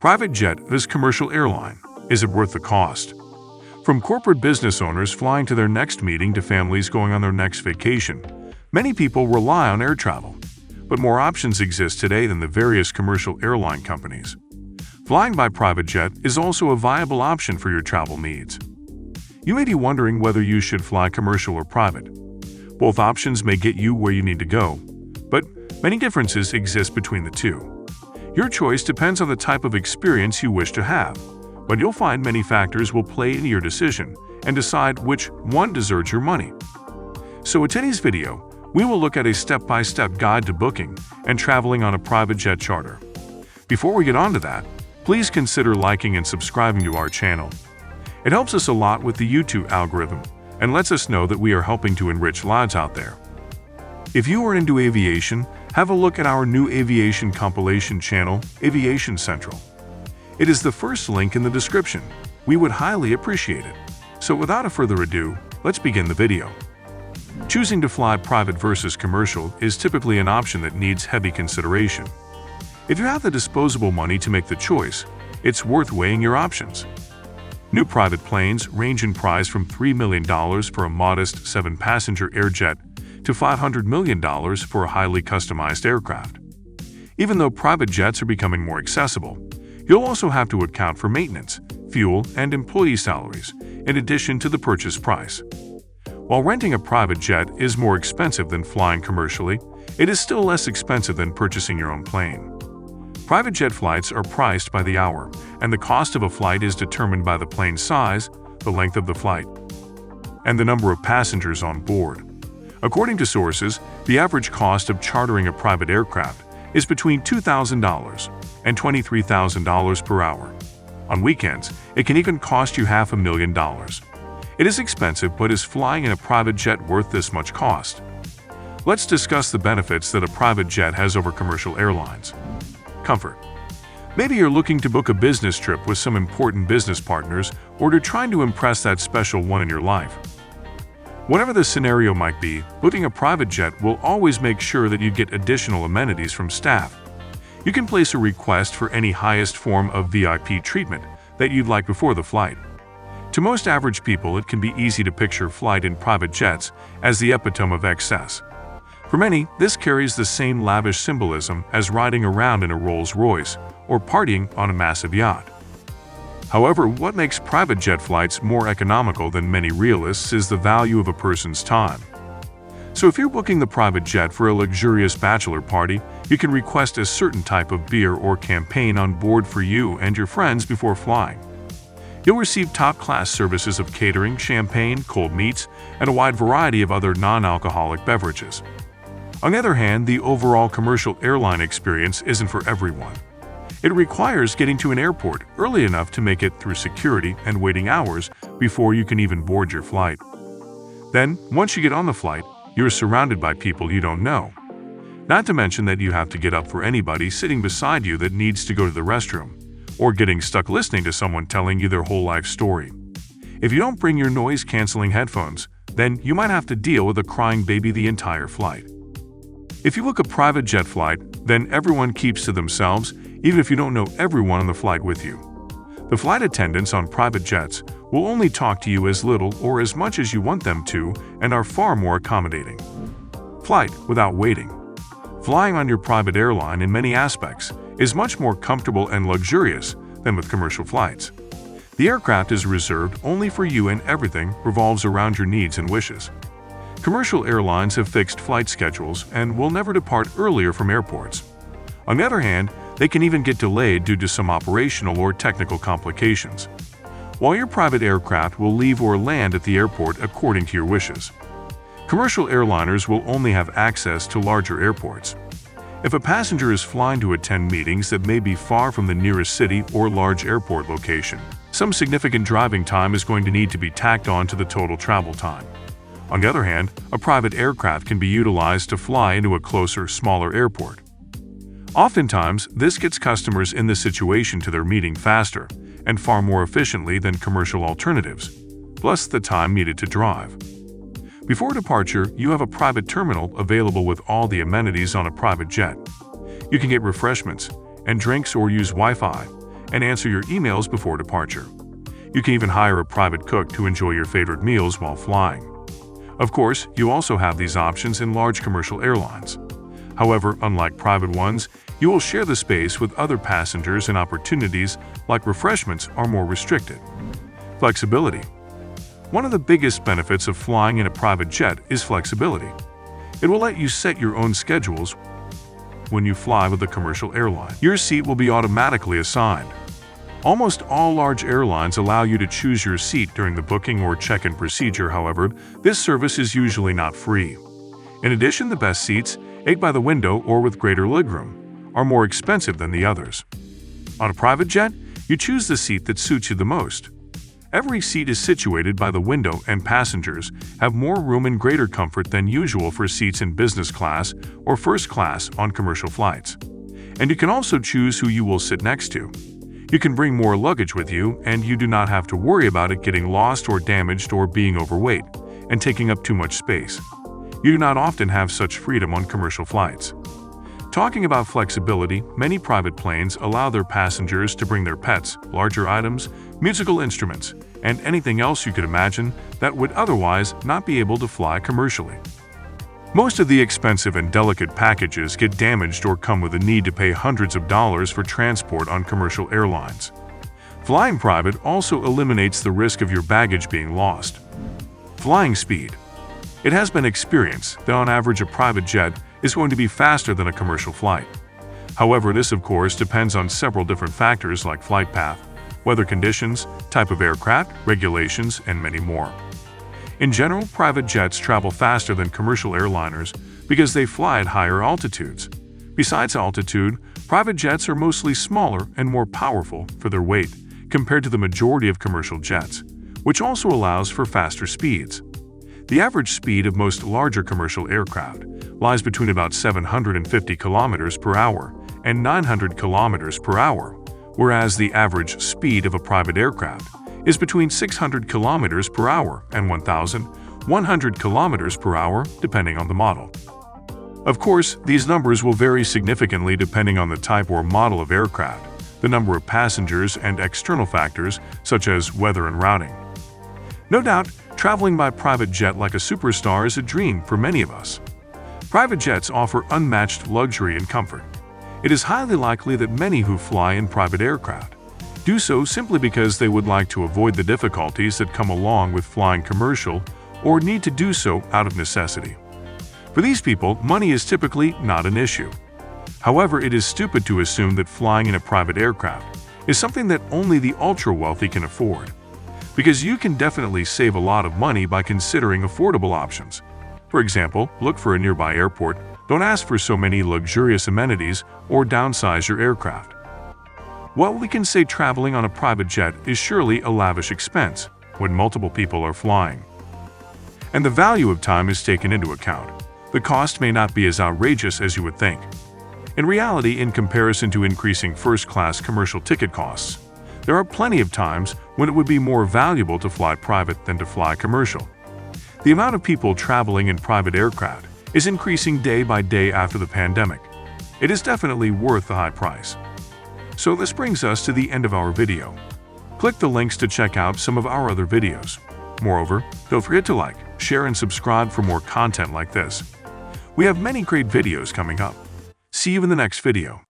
Private jet vs. commercial airline. Is it worth the cost? From corporate business owners flying to their next meeting to families going on their next vacation, many people rely on air travel. But more options exist today than the various commercial airline companies. Flying by private jet is also a viable option for your travel needs. You may be wondering whether you should fly commercial or private. Both options may get you where you need to go, but many differences exist between the two. Your choice depends on the type of experience you wish to have, but you'll find many factors will play into your decision and decide which one deserves your money. So in today's video, we will look at a step-by-step guide to booking and traveling on a private jet charter. Before we get on to that, please consider liking and subscribing to our channel. It helps us a lot with the YouTube algorithm and lets us know that we are helping to enrich lives out there. If you are into aviation, have a look at our new aviation compilation channel, Aviation Central. It is the first link in the description. We would highly appreciate it. So without further ado, let's begin the video. Choosing to fly private versus commercial is typically an option that needs heavy consideration. If you have the disposable money to make the choice, it's worth weighing your options. New private planes range in price from $3 million for a modest 7-passenger Airjet to $500 million for a highly customized aircraft. Even though private jets are becoming more accessible, you'll also have to account for maintenance, fuel, and employee salaries, in addition to the purchase price. While renting a private jet is more expensive than flying commercially, it is still less expensive than purchasing your own plane. Private jet flights are priced by the hour, and the cost of a flight is determined by the plane's size, the length of the flight, and the number of passengers on board. According to sources, the average cost of chartering a private aircraft is between $2,000 and $23,000 per hour. On weekends, it can even cost you $500,000. It is expensive, but is flying in a private jet worth this much cost? Let's discuss the benefits that a private jet has over commercial airlines. Comfort. Maybe you're looking to book a business trip with some important business partners, or you're trying to impress that special one in your life. Whatever the scenario might be, booking a private jet will always make sure that you get additional amenities from staff. You can place a request for any highest form of VIP treatment that you'd like before the flight. To most average people, it can be easy to picture flight in private jets as the epitome of excess. For many, this carries the same lavish symbolism as riding around in a Rolls-Royce or partying on a massive yacht. However, what makes private jet flights more economical than many realists is the value of a person's time. So if you're booking the private jet for a luxurious bachelor party, you can request a certain type of beer or champagne on board for you and your friends before flying. You'll receive top-class services of catering, champagne, cold meats, and a wide variety of other non-alcoholic beverages. On the other hand, the overall commercial airline experience isn't for everyone. It requires getting to an airport early enough to make it through security and waiting hours before you can even board your flight. Then, once you get on the flight, you're surrounded by people you don't know. Not to mention that you have to get up for anybody sitting beside you that needs to go to the restroom, or getting stuck listening to someone telling you their whole life story. If you don't bring your noise-canceling headphones, then you might have to deal with a crying baby the entire flight. If you book a private jet flight, then everyone keeps to themselves, even if you don't know everyone on the flight with you. The flight attendants on private jets will only talk to you as little or as much as you want them to and are far more accommodating. Flight without waiting. Flying on your private airline in many aspects is much more comfortable and luxurious than with commercial flights. The aircraft is reserved only for you and everything revolves around your needs and wishes. Commercial airlines have fixed flight schedules and will never depart earlier from airports. On the other hand, they can even get delayed due to some operational or technical complications. While your private aircraft will leave or land at the airport according to your wishes. Commercial airliners will only have access to larger airports. If a passenger is flying to attend meetings that may be far from the nearest city or large airport location, some significant driving time is going to need to be tacked on to the total travel time. On the other hand, a private aircraft can be utilized to fly into a closer, smaller airport. Oftentimes, this gets customers in this situation to their meeting faster and far more efficiently than commercial alternatives, plus the time needed to drive. Before departure, you have a private terminal available with all the amenities on a private jet. You can get refreshments and drinks or use Wi-Fi, and answer your emails before departure. You can even hire a private cook to enjoy your favorite meals while flying. Of course, you also have these options in large commercial airlines. However, unlike private ones, you will share the space with other passengers and opportunities like refreshments are more restricted. Flexibility. One of the biggest benefits of flying in a private jet is flexibility. It will let you set your own schedules. When you fly with a commercial airline, your seat will be automatically assigned. Almost all large airlines allow you to choose your seat during the booking or check-in procedure. However, this service is usually not free. In addition, the best seats, 8 by the window or with greater legroom, are more expensive than the others. On a private jet, you choose the seat that suits you the most. Every seat is situated by the window and passengers have more room and greater comfort than usual for seats in business class or first class on commercial flights. And you can also choose who you will sit next to. You can bring more luggage with you, and you do not have to worry about it getting lost or damaged or being overweight and taking up too much space. You do not often have such freedom on commercial flights. Talking about flexibility, many private planes allow their passengers to bring their pets, larger items, musical instruments, and anything else you could imagine that would otherwise not be able to fly commercially. Most of the expensive and delicate packages get damaged or come with a need to pay hundreds of dollars for transport on commercial airlines. Flying private also eliminates the risk of your baggage being lost. Flying speed. It has been experienced that on average a private jet is going to be faster than a commercial flight. However, this of course depends on several different factors like flight path, weather conditions, type of aircraft, regulations, and many more. In general, private jets travel faster than commercial airliners because they fly at higher altitudes. Besides altitude, private jets are mostly smaller and more powerful for their weight compared to the majority of commercial jets, which also allows for faster speeds. The average speed of most larger commercial aircraft lies between about 750 km per hour and 900 km per hour, whereas the average speed of a private aircraft is between 600 km per hour and 1,100 km per hour, depending on the model. Of course, these numbers will vary significantly depending on the type or model of aircraft, the number of passengers, and external factors such as weather and routing. No doubt, traveling by private jet like a superstar is a dream for many of us. Private jets offer unmatched luxury and comfort. It is highly likely that many who fly in private aircraft do so simply because they would like to avoid the difficulties that come along with flying commercial or need to do so out of necessity. For these people, money is typically not an issue. However, it is stupid to assume that flying in a private aircraft is something that only the ultra-wealthy can afford, because you can definitely save a lot of money by considering affordable options. For example, look for a nearby airport, don't ask for so many luxurious amenities, or downsize your aircraft. Well, we can say traveling on a private jet is surely a lavish expense when multiple people are flying. And the value of time is taken into account. The cost may not be as outrageous as you would think. In reality, in comparison to increasing first-class commercial ticket costs, there are plenty of times when it would be more valuable to fly private than to fly commercial. The amount of people traveling in private aircraft is increasing day by day after the pandemic. It is definitely worth the high price. So this brings us to the end of our video. Click the links to check out some of our other videos. Moreover, don't forget to like, share, and subscribe for more content like this. We have many great videos coming up. See you in the next video.